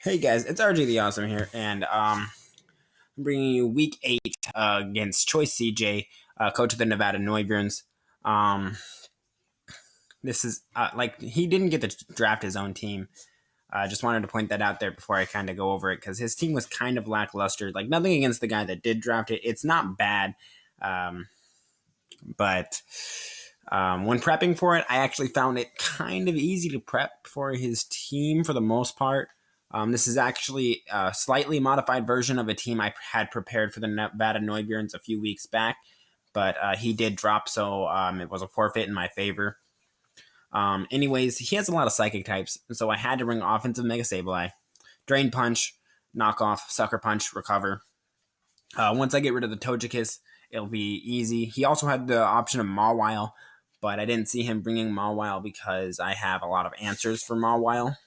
Hey guys, it's RJ the Awesome here, and I'm bringing you Week 8 against Choice CJ, coach of the Nevada Neuburns. Um, this is like he didn't get to draft his own team. I just wanted to point that out there before I kind of go over it because his team was kind of lackluster. Like nothing against the guy that did draft it; it's not bad, um, but when prepping for it, I actually found it kind of easy to prep for his team for the most part. This is actually a slightly modified version of a team I had prepared for the Nevada Neuburns a few weeks back, but he did drop, so it was a forfeit in my favor. Anyways, he has a lot of psychic types, so I had to bring offensive Mega Sableye, Drain Punch, Knock Off, Sucker Punch, Recover. Once I get rid of the Togekiss, it'll be easy. He also had the option of Mawile, but I didn't see him bringing Mawile because I have a lot of answers for Mawile.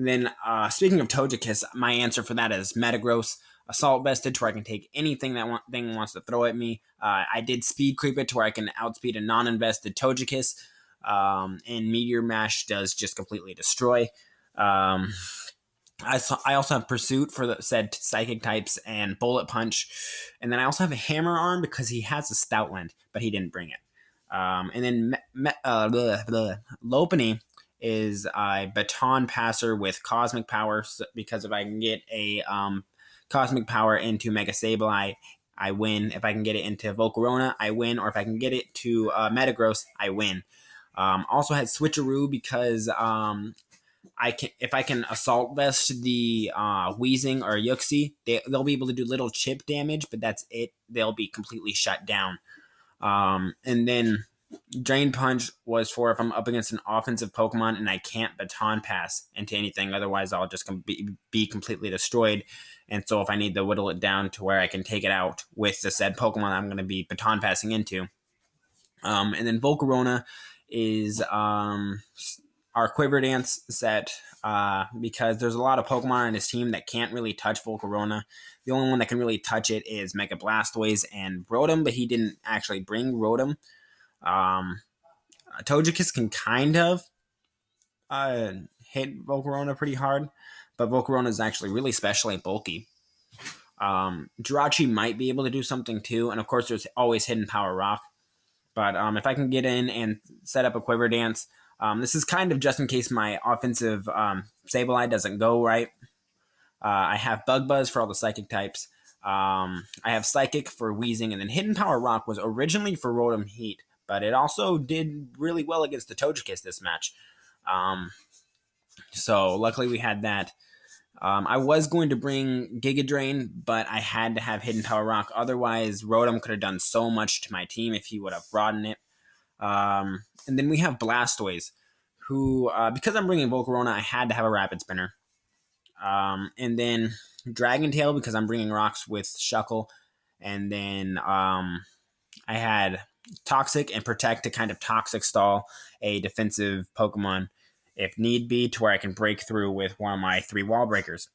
Then, speaking of Togekiss, my answer for that is Metagross, Assault Vested, to where I can take anything that thing wants to throw at me. I did Speed Creep it to where I can outspeed a non-invested Togekiss, and Meteor Mash does just completely destroy. I also have Pursuit for the said Psychic types and Bullet Punch, and then I also have a Hammer Arm because he has a Stoutland, but he didn't bring it. And then Lopunny is a Baton Passer with Cosmic Power because if I can get a Cosmic Power into Mega Sableye, I win. If I can get it into Volcarona, I win. Or if I can get it to Metagross, I win. Also had Switcheroo because if I can assault vest the Weezing or Yuxi, they'll be able to do little chip damage, but that's it. They'll be completely shut down. And then Drain Punch was for if I'm up against an offensive Pokemon and I can't Baton Pass into anything, otherwise I'll just be completely destroyed. And so if I need to whittle it down to where I can take it out with the said Pokemon I'm going to be Baton Passing into. And then Volcarona is our Quiver Dance set because there's a lot of Pokemon on his team that can't really touch Volcarona. The only one that can really touch it is Mega Blastoise and Rotom, but he didn't actually bring Rotom. Togekiss can kind of hit Volcarona pretty hard, but Volcarona is actually really special and bulky. Jirachi might be able to do something too, and of course there's always Hidden Power Rock. But if I can get in and set up a Quiver Dance, this is kind of just in case my offensive Sableye doesn't go right. I have Bug Buzz for all the Psychic types. I have Psychic for Weezing, and then Hidden Power Rock was originally for Rotom Heat, but it also did really well against the Togekiss this match. So luckily we had that. I was going to bring Giga Drain, but I had to have Hidden Power Rock. Otherwise, Rotom could have done so much to my team if he would have broadened it. And then we have Blastoise, who, because I'm bringing Volcarona, I had to have a Rapid Spinner. And then Dragon Tail, because I'm bringing rocks with Shuckle. And then I had Toxic and Protect to kind of Toxic stall a defensive Pokemon if need be, to where I can break through with one of my 3 wall breakers.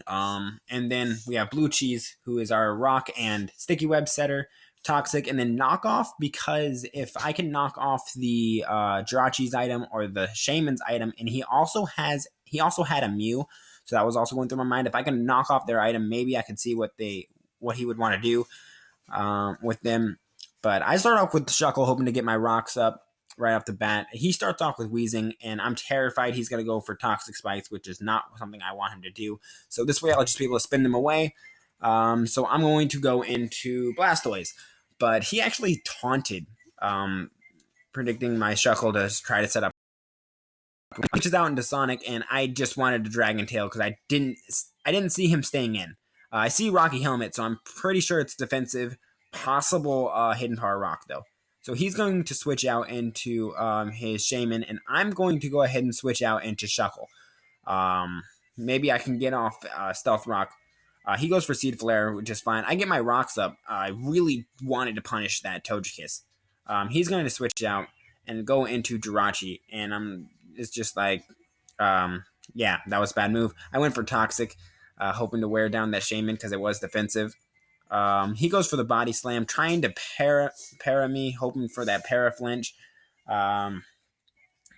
And then we have Blue Cheese, who is our rock and sticky web setter, Toxic, and then knock off, because if I can knock off the Jirachi's item or the Shaman's item, and he also had a Mew, so that was also going through my mind. If I can knock off their item, maybe I could see what he would want to do with them. But I start off with Shuckle, hoping to get my rocks up right off the bat. He starts off with Weezing, and I'm terrified he's going to go for Toxic Spikes, which is not something I want him to do. So this way I'll just be able to spin them away. So I'm going to go into Blastoise. But he actually taunted, predicting my Shuckle to try to set up. Reaches out into Sonic, and I just wanted to Dragon Tail because I didn't see him staying in. I see Rocky Helmet, so I'm pretty sure it's defensive. Possible Hidden Power Rock, though. So he's going to switch out into his Shaman, and I'm going to go ahead and switch out into Shuckle. Maybe I can get off Stealth Rock. He goes for Seed Flare, which is fine. I get my rocks up. I really wanted to punish that Togekiss. He's going to switch out and go into Jirachi, and it's just like, yeah, that was a bad move. I went for Toxic, hoping to wear down that Shaman because it was defensive. He goes for the Body Slam, trying to para me, hoping for that para flinch.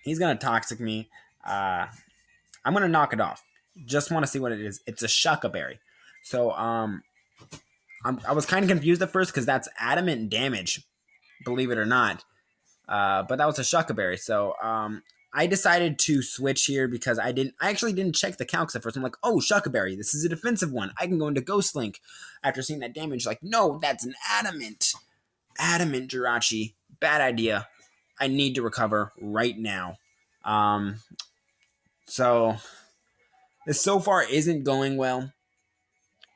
He's going to Toxic me. I'm I'm going to knock it off. Just want to see what it is. It's a Shuca Berry. So I was kind of confused at first because that's adamant damage, believe it or not. But that was a Shuca Berry. So I decided to switch here because I actually didn't check the calcs at first. I'm like, oh, Shuca Berry, this is a defensive one. I can go into Ghost Link after seeing that damage. Like, no, that's an adamant Jirachi. Bad idea. I need to recover right now. So this so far isn't going well.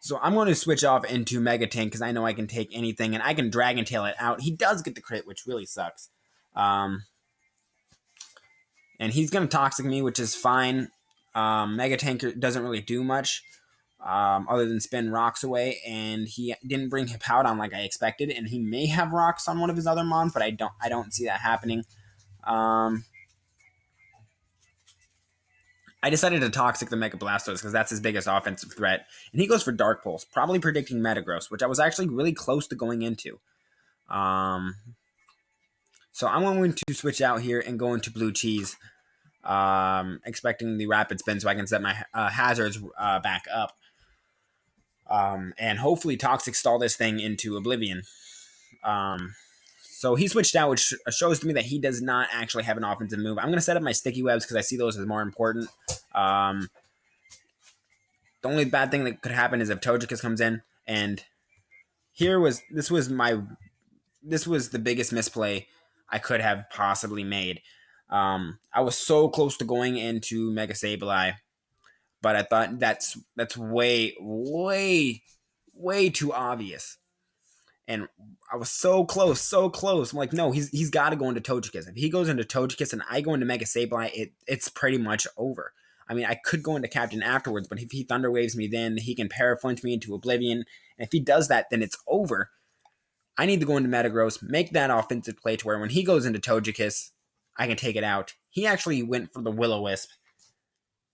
So I'm going to switch off into Mega Tank because I know I can take anything and I can Dragon Tail it out. He does get the crit, which really sucks. And he's going to Toxic me, which is fine. Mega Tank doesn't really do much other than spin rocks away, and he didn't bring Hippowdon like I expected, and he may have rocks on one of his other mons, but I don't see that happening. I decided to Toxic the Mega Blastoise because that's his biggest offensive threat. And he goes for Dark Pulse, probably predicting Metagross, which I was actually really close to going into. So I'm going to switch out here and go into Blue Cheese, expecting the Rapid Spin so I can set my hazards back up. And hopefully Toxic stall this thing into Oblivion. So he switched out, which shows to me that he does not actually have an offensive move. I'm going to set up my Sticky Webs because I see those as more important. The only bad thing that could happen is if Togekiss comes in, and this was the biggest misplay I could have possibly made. I was so close to going into Mega Sableye, but I thought that's way too obvious. And I was so close. I'm like, no, he's got to go into Togekiss. If he goes into Togekiss and I go into Mega Sableye, it's pretty much over. I mean, I could go into Captain afterwards, but if he Thunder Waves me then, he can Paraflinch me into Oblivion. And if he does that, then it's over. I need to go into Metagross, make that offensive play to where when he goes into Togekiss, I can take it out. He actually went for the Will-O-Wisp.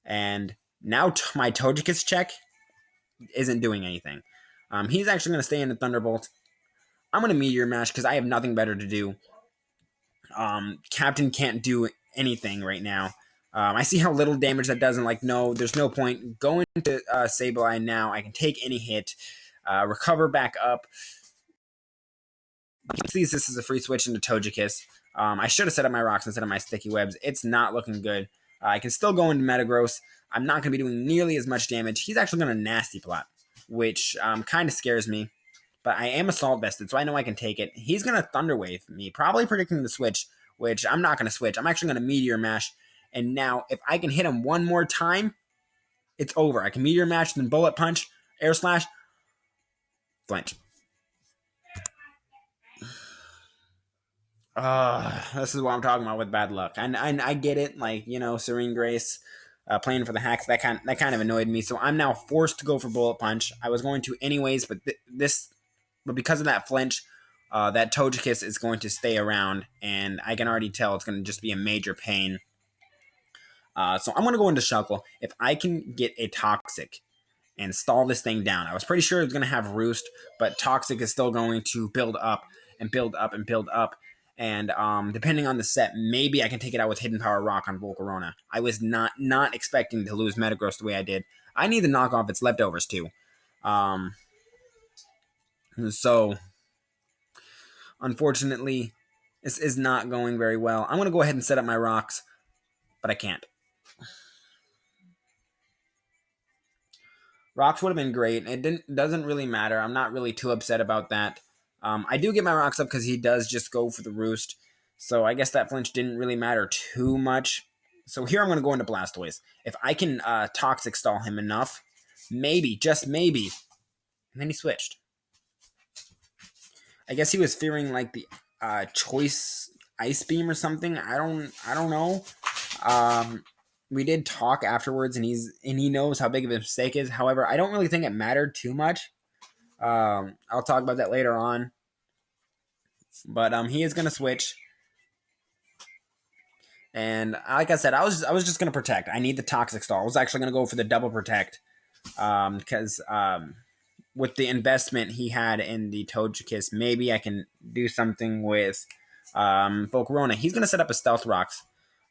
And now my Togekiss check isn't doing anything. He's actually going to stay in the Thunderbolt. I'm going to Meteor Mash because I have nothing better to do. Captain can't do anything right now. I see how little damage that does, and like, no, there's no point. Going to Sableye now. I can take any hit, recover back up. Please, this is a free switch into Togekiss. I should have set up my rocks instead of my Sticky Webs. It's not looking good. I can still go into Metagross. I'm not going to be doing nearly as much damage. He's actually going to Nasty Plot, which kind of scares me. But I am Assault Vested, so I know I can take it. He's going to Thunder Wave me, probably predicting the switch, which I'm not going to switch. I'm actually going to Meteor Mash. And now, if I can hit him one more time, it's over. I can Meteor Mash, then Bullet Punch, Air Slash, flinch. This is what I'm talking about with bad luck. I get it, like, you know, Serene Grace, playing for the hacks, that kind of annoyed me. So I'm now forced to go for Bullet Punch. I was going to anyways, but because of that flinch, that Togekiss is going to stay around, and I can already tell it's going to just be a major pain. So I'm going to go into Shuckle. If I can get a Toxic and stall this thing down. I was pretty sure it was going to have Roost, but Toxic is still going to build up and build up and build up. And depending on the set, maybe I can take it out with Hidden Power Rock on Volcarona. I was not expecting to lose Metagross the way I did. I need to knock off its leftovers too. So, unfortunately, this is not going very well. I'm going to go ahead and set up my rocks, but I can't. Rocks would have been great. It doesn't really matter. I'm not really too upset about that. I do get my rocks up because he does just go for the Roost. So I guess that flinch didn't really matter too much. So here I'm going to go into Blastoise. If I can Toxic stall him enough, maybe, just maybe. And then he switched. I guess he was fearing like the Choice Ice Beam or something. I don't know. We did talk afterwards, and he knows how big of a mistake is. However, I don't really think it mattered too much. I'll talk about that later on. But he is gonna switch. And like I said, I was just gonna protect. I need the Toxic stall. I was actually gonna go for the double protect. Because with the investment he had in the Togekiss, maybe I can do something with Volcarona. He's gonna set up a Stealth Rocks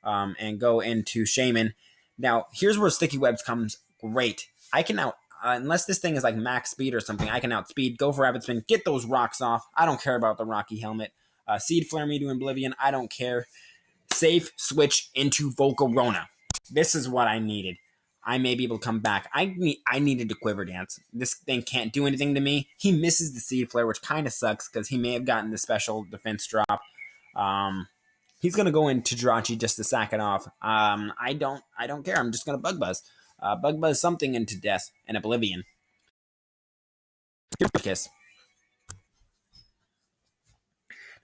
and go into Shaman. Now, here's where Sticky Webs comes great. I can now, unless this thing is like max speed or something, I can outspeed, go for rapid spin, get those rocks off. I don't care about the Rocky helmet. Seed Flare me to Oblivion. I don't care. Safe switch into Volcarona. This is what I needed. I may be able to come back. I needed to Quiver Dance. This thing can't do anything to me. He misses the Seed Flare, which kind of sucks because he may have gotten the special defense drop. He's gonna go into Jirachi just to sack it off. I don't care. I'm just gonna Bug Buzz. Bug Buzz something into Death and Oblivion. Kiss.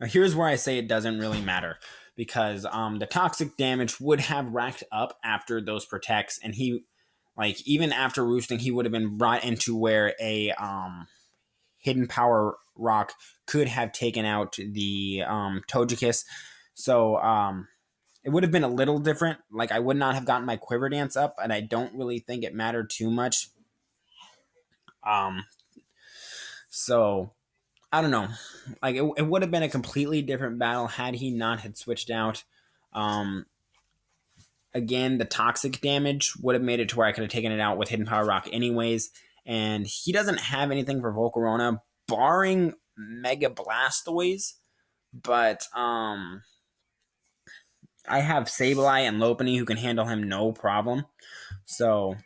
Now here's where I say it doesn't really matter because the toxic damage would have racked up after those protects, and he, like, even after roosting, he would have been brought into where a hidden power rock could have taken out the Togekiss. So it would have been a little different. Like, I would not have gotten my Quiver Dance up, and I don't really think it mattered too much. So I don't know. Like, it would have been a completely different battle had he not had switched out. Again, the toxic damage would have made it to where I could have taken it out with Hidden Power Rock anyways. And he doesn't have anything for Volcarona, barring Mega Blastoise. But I have Sableye and Lopunny who can handle him no problem. So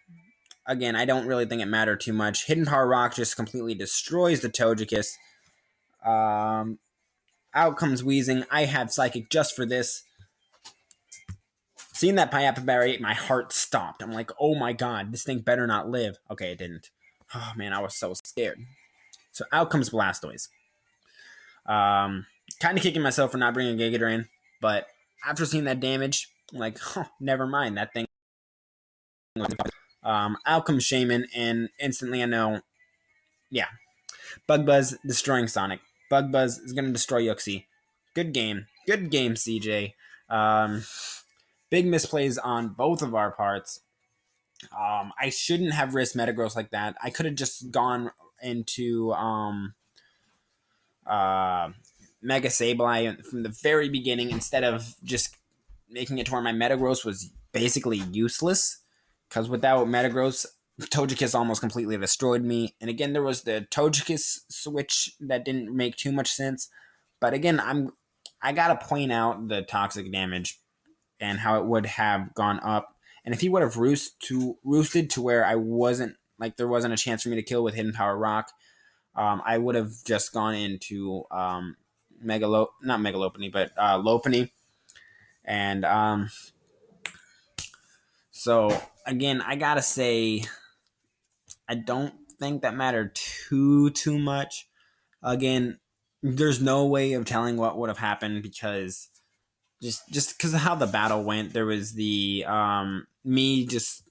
again, I don't really think it mattered too much. Hidden Power Rock just completely destroys the Togekiss. Out comes Weezing. I have Psychic just for this. Seeing that Payapa Berry, my heart stopped. I'm like, oh my god, this thing better not live. Okay, it didn't. Oh man, I was so scared. So out comes Blastoise. Kind of kicking myself for not bringing Giga Drain, but after seeing that damage, I'm like, never mind. That thing. Out comes Shaman, and instantly I know, yeah, Bug Buzz destroying Sonic. Bug Buzz is going to destroy Yuxi. Good game, CJ. Big misplays on both of our parts. I shouldn't have risked Metagross like that. I could have just gone into Mega Sableye from the very beginning instead of just making it to where my Metagross was basically useless. Because without Metagross, Togekiss almost completely destroyed me. And again, there was the Togekiss switch that didn't make too much sense. But again, I gotta point out the toxic damage and how it would have gone up. And if he would have roosted to where I wasn't, like, there wasn't a chance for me to kill with Hidden Power Rock, I would have just gone into not Lopunny, but Lopunny. And so again, I gotta say, I don't think that mattered too much. Again, there's no way of telling what would have happened because just because of how the battle went, there was the me just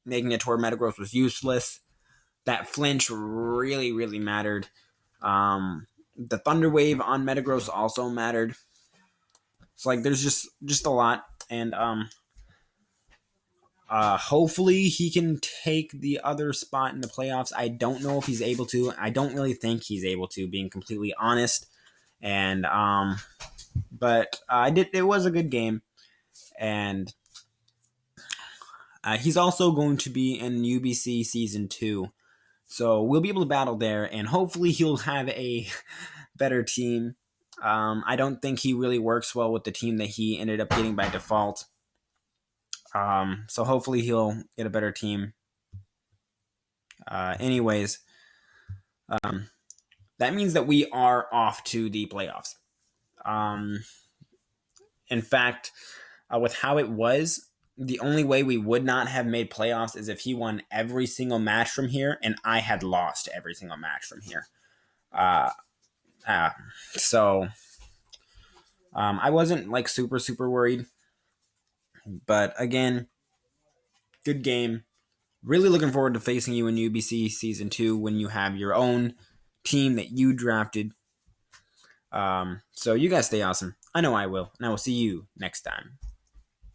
making it to where Metagross was useless. That flinch really, really mattered. The Thunder Wave on Metagross also mattered. It's like there's just a lot, and hopefully he can take the other spot in the playoffs. I don't know if he's able to. I don't really think he's able to, being completely honest. And but it was a good game, and he's also going to be in UBC Season 2. So we'll be able to battle there, and hopefully he'll have a better team. I don't think he really works well with the team that he ended up getting by default. So hopefully he'll get a better team. Anyways, that means that we are off to the playoffs. In fact, with how it was, the only way we would not have made playoffs is if he won every single match from here and I had lost every single match from here. So I wasn't like super worried. But again, good game. Really looking forward to facing you in UBC Season 2 when you have your own team that you drafted. So you guys stay awesome. I know I will. And I will see you next time.